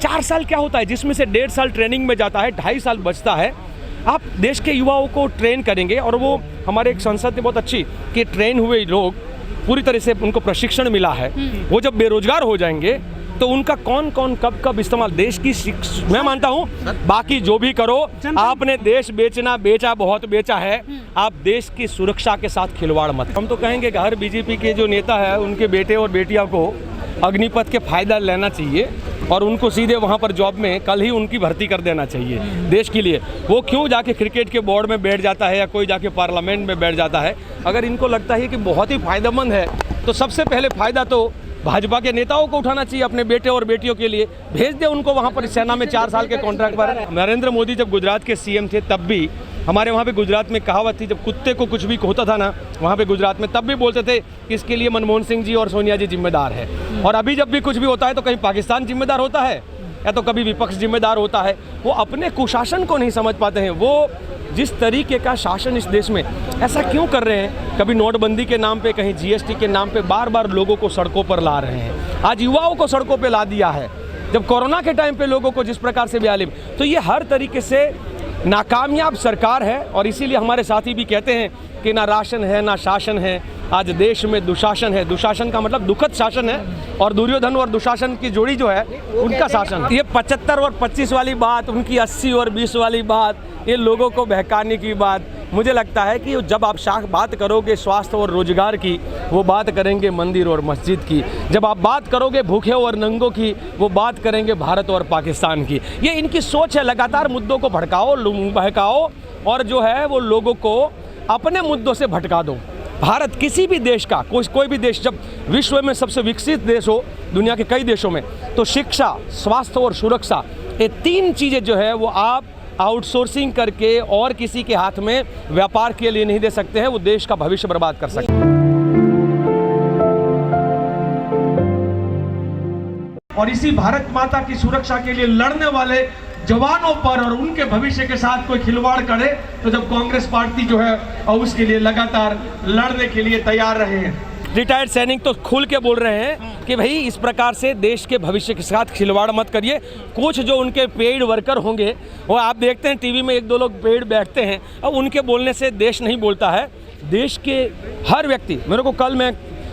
4 साल क्या होता है, जिसमें से 1.5 साल ट्रेनिंग में जाता है, 2.5 साल बचता है। आप देश के युवाओं को ट्रेन करेंगे और वो हमारे एक संसद ने बहुत अच्छी कि ट्रेन हुए लोग पूरी तरह से उनको प्रशिक्षण मिला है, वो जब बेरोजगार हो जाएंगे तो उनका कौन कौन कब कब इस्तेमाल देश की मैं मानता हूँ, बाकी जो भी करो, आपने देश बेचा बहुत बेचा है, आप देश की सुरक्षा के साथ खिलवाड़ मत। हम तो कहेंगे कि हर बीजेपी के जो नेता है उनके बेटे और बेटियां को अग्निपथ के फायदा लेना चाहिए और उनको सीधे वहाँ पर जॉब में कल ही उनकी भर्ती कर देना चाहिए देश के लिए। वो क्यों जाके क्रिकेट के बोर्ड में बैठ जाता है या कोई जाके पार्लियामेंट में बैठ जाता है। अगर इनको लगता है कि बहुत ही फायदेमंद है तो सबसे पहले फ़ायदा तो भाजपा के नेताओं को उठाना चाहिए, अपने बेटे और बेटियों के लिए भेज दे उनको वहाँ पर सेना में 4 साल के कॉन्ट्रैक्ट पर। नरेंद्र मोदी जब गुजरात के सीएम थे तब भी हमारे वहाँ पे गुजरात में कहावत थी, जब कुत्ते को कुछ भी होता था ना वहाँ पे गुजरात में, तब भी बोलते थे कि इसके लिए मनमोहन सिंह जी और सोनिया जी जिम्मेदार है। और अभी जब भी कुछ भी होता है तो कहीं पाकिस्तान जिम्मेदार होता है या तो कभी विपक्ष जिम्मेदार होता है। वो अपने कुशासन को नहीं समझ पाते हैं। वो जिस तरीके का शासन इस देश में ऐसा क्यों कर रहे हैं, कभी नोटबंदी के नाम पे, कहीं जीएसटी के नाम पे बार बार लोगों को सड़कों पर ला रहे हैं। आज युवाओं को सड़कों पे ला दिया है, जब कोरोना के टाइम पे लोगों को जिस प्रकार से बेहालिम, तो ये हर तरीके से नाकामयाब सरकार है। और इसीलिए हमारे साथी भी कहते हैं कि ना राशन है ना शासन है, आज देश में दुशासन है। दुशासन का मतलब दुखद शासन है और दुर्योधन और दुशासन की जोड़ी जो है उनका शासन है। ये 75 और 25 वाली बात, उनकी 80 और 20 वाली बात, ये लोगों को बहकाने की बात, मुझे लगता है कि जब आप बात करोगे स्वास्थ्य और रोजगार की, वो बात करेंगे मंदिर और मस्जिद की। जब आप बात करोगे भूखे और नंगों की, वो बात करेंगे भारत और पाकिस्तान की। ये इनकी सोच है, लगातार मुद्दों को भड़काओ, बहकाओ और जो है वो लोगों को अपने मुद्दों से भटका दो। भारत किसी भी देश का, कोई भी देश जब विश्व में सबसे विकसित देश हो दुनिया के कई देशों में, तो शिक्षा, स्वास्थ्य और सुरक्षा, ये 3 चीज़ें जो है वो आप आउटसोर्सिंग करके और किसी के हाथ में व्यापार के लिए नहीं दे सकते हैं। वो देश का भविष्य बर्बाद कर सकते हैं। और इसी भारत माता की सुरक्षा के लिए लड़ने वाले जवानों पर और उनके भविष्य के साथ कोई खिलवाड़ करे तो जब कांग्रेस पार्टी जो है और उसके लिए लगातार लड़ने के लिए तैयार रहे हैं। रिटायर्ड सैनिक तो खुल के बोल रहे हैं कि भाई इस प्रकार से देश के भविष्य के साथ खिलवाड़ मत करिए। कुछ जो उनके पेड वर्कर होंगे वो आप देखते हैं टीवी में 1-2 लोग पेड बैठते हैं और उनके बोलने से देश नहीं बोलता है। देश के हर व्यक्ति, मेरे को कल मैं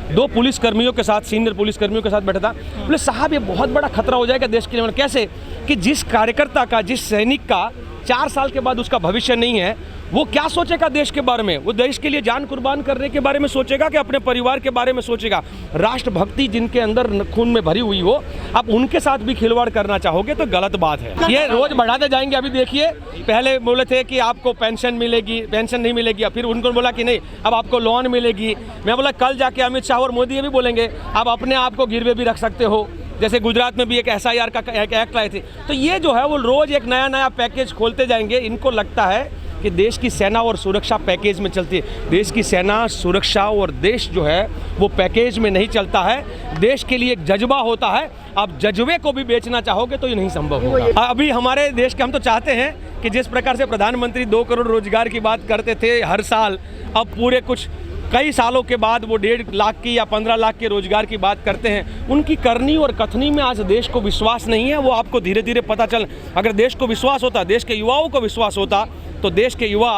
2 पुलिसकर्मियों के साथ, सीनियर पुलिसकर्मियों के साथ बैठा था, बोले साहब ये बहुत बड़ा खतरा हो जाएगा देश के लिए। कैसे कि जिस कार्यकर्ता का, जिस सैनिक का 4 साल के बाद उसका भविष्य नहीं है, वो क्या सोचेगा देश के बारे में? वो देश के लिए जान कुर्बान करने के बारे में सोचेगा कि अपने परिवार के बारे में सोचेगा? राष्ट्रभक्ति जिनके अंदर खून में भरी हुई हो, आप उनके साथ भी खिलवाड़ करना चाहोगे तो गलत बात है। ये रोज बढ़ाते जाएंगे। अभी देखिए, पहले बोले थे कि आपको पेंशन मिलेगी, पेंशन नहीं मिलेगी, फिर उनको बोला कि नहीं अब आपको लोन मिलेगी। मैं बोला कल जाके अमित शाह और मोदी ये भी बोलेंगे आप अपने आप को गिरवे भी रख सकते हो। जैसे गुजरात में भी एक SIR का एक एक्ट लाए थे। तो ये जो है वो रोज एक नया पैकेज खोलते जाएंगे। इनको लगता है कि देश की सेना और सुरक्षा पैकेज में चलती है। देश की सेना, सुरक्षा और देश जो है वो पैकेज में नहीं चलता है। देश के लिए एक जज्बा होता है। आप जज्बे को भी बेचना चाहोगे तो ये नहीं संभव होगा। अभी हमारे देश के, हम तो चाहते हैं कि जिस प्रकार से प्रधानमंत्री 2 करोड़ रोजगार की बात करते थे हर साल, अब पूरे कुछ कई सालों के बाद वो 1.5 लाख की या 15 लाख के रोजगार की बात करते हैं। उनकी करनी और कथनी में आज देश को विश्वास नहीं है। वो आपको धीरे धीरे पता चल, अगर देश को विश्वास होता, देश के युवाओं को विश्वास होता, तो देश के युवा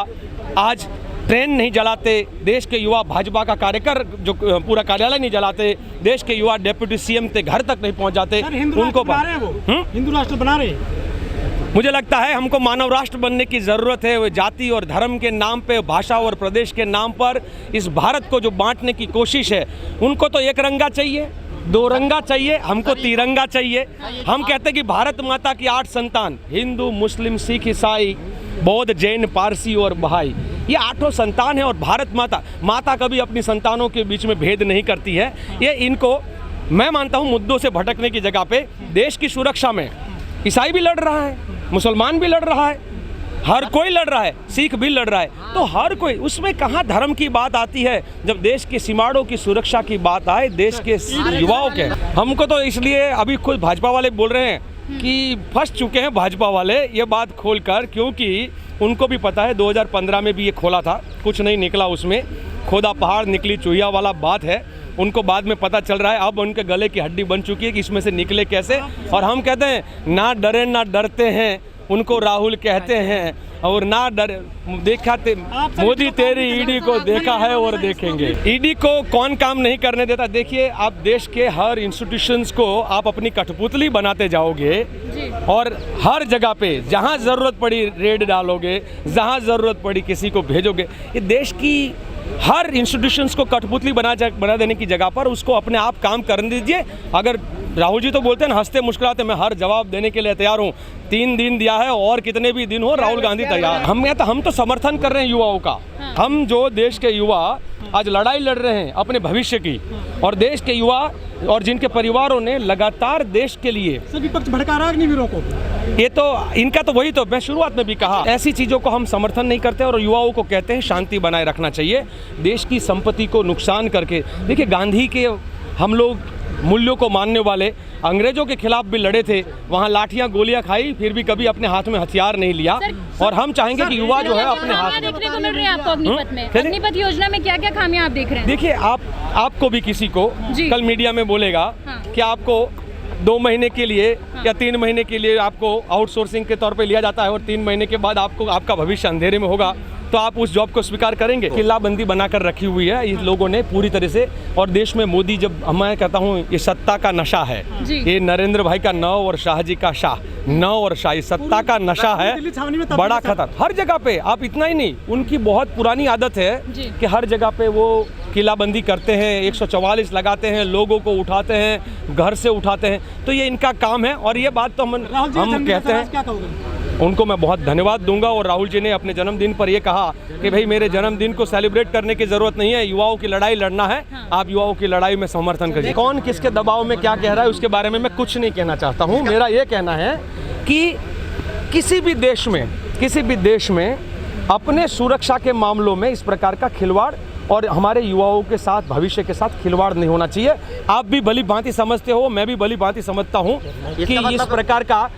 आज ट्रेन नहीं जलाते, देश के युवा भाजपा का कार्यकर जो पूरा कार्यालय नहीं जलाते, देश के युवा डेप्यूटी सीएम के घर तक नहीं पहुंच जाते। उनको हिंदू राष्ट्र बना रहे। मुझे लगता है हमको मानव राष्ट्र बनने की ज़रूरत है। वो जाति और धर्म के नाम पे, भाषा और प्रदेश के नाम पर इस भारत को जो बांटने की कोशिश है, उनको तो एक रंगा चाहिए, 2 रंगा चाहिए, हमको तिरंगा चाहिए। हम कहते हैं कि भारत माता की 8 संतान, हिंदू, मुस्लिम, सिख, ईसाई, बौद्ध, जैन, पारसी और बहाई, ये 8 संतान है। और भारत माता कभी अपनी संतानों के बीच में भेद नहीं करती है। ये इनको मैं मानता हूँ मुद्दों से भटकने की जगह पे देश की सुरक्षा में ईसाई भी लड़ रहा है, मुसलमान भी लड़ रहा है, हर कोई लड़ रहा है, सिख भी लड़ रहा है। तो हर कोई, उसमें कहाँ धर्म की बात आती है जब देश के सीमाड़ों की सुरक्षा की बात आए, देश के युवाओं के। हमको तो इसलिए अभी खुद भाजपा वाले बोल रहे हैं कि फंस चुके हैं भाजपा वाले ये बात खोलकर, क्योंकि उनको भी पता है 2015 में भी ये खोला था, कुछ नहीं निकला उसमें, खोदा पहाड़ निकली चूहिया वाला बात है। उनको बाद में पता चल रहा है, अब उनके गले की हड्डी बन चुकी है कि इसमें से निकले कैसे। और हम कहते हैं ना डरे ना डरते हैं, उनको राहुल कहते हैं, और ना डर देखा मोदी तेरी ईडी को देखा है और देखेंगे। ईडी को कौन काम नहीं करने देता। देखिए, आप देश के हर इंस्टीट्यूशंस को आप अपनी कठपुतली बनाते जाओगे और हर जगह पे जहां ज़रूरत पड़ी रेड डालोगे, जहां ज़रूरत पड़ी किसी को भेजोगे। ये देश की हर इंस्टीट्यूशंस को कठपुतली बना देने की जगह पर उसको अपने आप काम करने दीजिए। अगर राहुल जी तो बोलते हैं ना, हंसते मुस्कुराते, मैं हर जवाब देने के लिए तैयार हूँ। 3 दिन दिया है और कितने भी दिन हो, राहुल गांधी तैयार। हम तो समर्थन कर रहे हैं युवाओं का। हम जो देश के युवा आज लड़ाई लड़ रहे हैं अपने भविष्य की, और देश के युवा और जिनके परिवारों ने लगातार देश के लिए सभी पक्ष भड़का रहा है अग्निवीरों को। ये तो इनका तो वही तो मैं शुरुआत में भी कहा, ऐसी चीज़ों को हम समर्थन नहीं करते और युवाओं को कहते हैं शांति बनाए रखना चाहिए। देश की संपत्ति को नुकसान करके, देखिए गांधी के हम लोग मूल्यों को मानने वाले अंग्रेजों के खिलाफ भी लड़े थे, वहाँ लाठियाँ गोलियाँ खाई, फिर भी कभी अपने हाथ में हथियार नहीं लिया। और हम चाहेंगे कि युवा जो है अपने हाथ देखने को मिल रही है आपको अग्निपथ में। अग्निपथ योजना में क्या क्या खामियां आप देख रहे हैं? देखिए, आपको भी किसी को कल मीडिया में बोलेगा कि आपको 2 महीने के लिए या 3 महीने के लिए आपको आउटसोर्सिंग के तौर पे लिया जाता है और 3 महीने के बाद आपका भविष्य अंधेरे में होगा, तो आप उस जॉब को स्वीकार करेंगे? किल्लाबंदी बनाकर रखी हुई है इन लोगों ने पूरी तरह से। और देश में मोदी, जब मैं कहता हूँ ये सत्ता का नशा है, ये नरेंद्र भाई का 9 और शाह जी का शाह, 9 और शाह, ये सत्ता का नशा है बड़ा खतर। हर जगह पे आप इतना ही नहीं, उनकी बहुत पुरानी आदत है कि हर जगह पे वो किलाबंदी करते हैं, 144 लगाते हैं, लोगों को उठाते हैं, घर से उठाते हैं। तो ये इनका काम है और ये बात तो हम कहते हैं। उनको मैं बहुत धन्यवाद दूंगा। और राहुल जी ने अपने जन्मदिन पर ये कहा कि भाई मेरे जन्मदिन को सेलिब्रेट करने की जरूरत नहीं है, युवाओं की लड़ाई लड़ना है, आप युवाओं की लड़ाई में समर्थन करिए। कौन किसके दबाव में क्या कह रहा है उसके बारे में मैं कुछ नहीं कहना चाहता हूँ। मेरा ये कहना है कि किसी भी देश में अपने सुरक्षा के मामलों में इस प्रकार का खिलवाड़ और हमारे युवाओं के साथ, भविष्य के साथ खिलवाड़ नहीं होना चाहिए। आप भी भली भांति समझते हो, मैं भी भली भांति समझता हूँ कि इस प्रकार का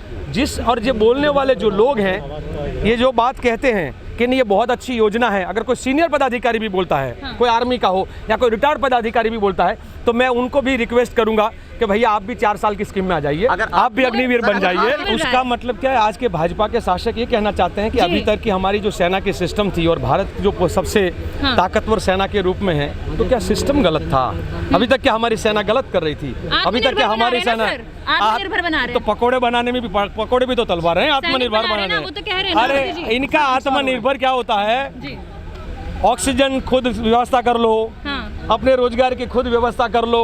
और ये बोलने वाले जो लोग हैं, ये जो बात कहते हैं कि नहीं ये बहुत अच्छी योजना है, अगर कोई सीनियर पदाधिकारी भी बोलता है, कोई आर्मी का हो या कोई रिटायर्ड पदाधिकारी भी बोलता है, तो मैं उनको भी रिक्वेस्ट करूंगा कि भैया आप भी 4 साल की स्कीम में आ जाइए, आप भी अग्निवीर बन जाइए। उसका मतलब क्या है, आज के भाजपा के शासक ये कहना चाहते हैं कि अभी तक की हमारी जो सेना की सिस्टम थी और भारत जो सबसे ताकतवर सेना के रूप में है, तो क्या सिस्टम गलत था? अभी तक क्या हमारी सेना गलत कर रही थी? अभी तक क्या हमारी सेना आत्मनिर्भर बना रहे? तो पकौड़े बनाने में भी, पकौड़े भी तो तलवार हैं आत्मनिर्भर बनाने। अरे इनका आत्मनिर्भर क्या होता है? ऑक्सीजन खुद व्यवस्था कर लो, अपने रोजगार की खुद व्यवस्था कर लो,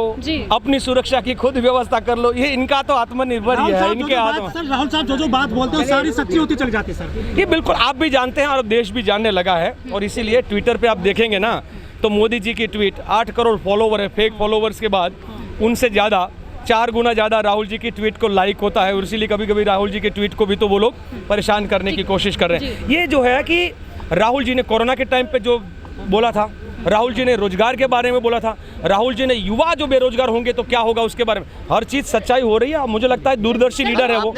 अपनी सुरक्षा की खुद व्यवस्था कर लो। ये इनका तो आत्मनिर्भर ही है। इनके राहुल साहब जो बात बोलते हैं सारी सच्ची होती चली जाती है सर। ये बिल्कुल आप भी जानते हैं और देश भी जानने लगा है। और इसीलिए ट्विटर पे आप देखेंगे ना, तो मोदी जी की ट्वीट 8 करोड़ फॉलोवर है, फेक फॉलोवर्स के बाद उनसे ज़्यादा 4 गुना ज़्यादा राहुल जी की ट्वीट को लाइक होता है। और इसीलिए कभी कभी राहुल जी की ट्वीट को भी तो वो लोग परेशान करने की कोशिश कर रहे हैं। ये जो है कि राहुल जी ने कोरोना के टाइम पे जो बोला था, राहुल जी ने रोजगार के बारे में बोला था, राहुल जी ने युवा जो बेरोजगार होंगे तो क्या होगा उसके बारे में, हर चीज़ सच्चाई हो रही है। मुझे लगता है दूरदर्शी लीडर है वो।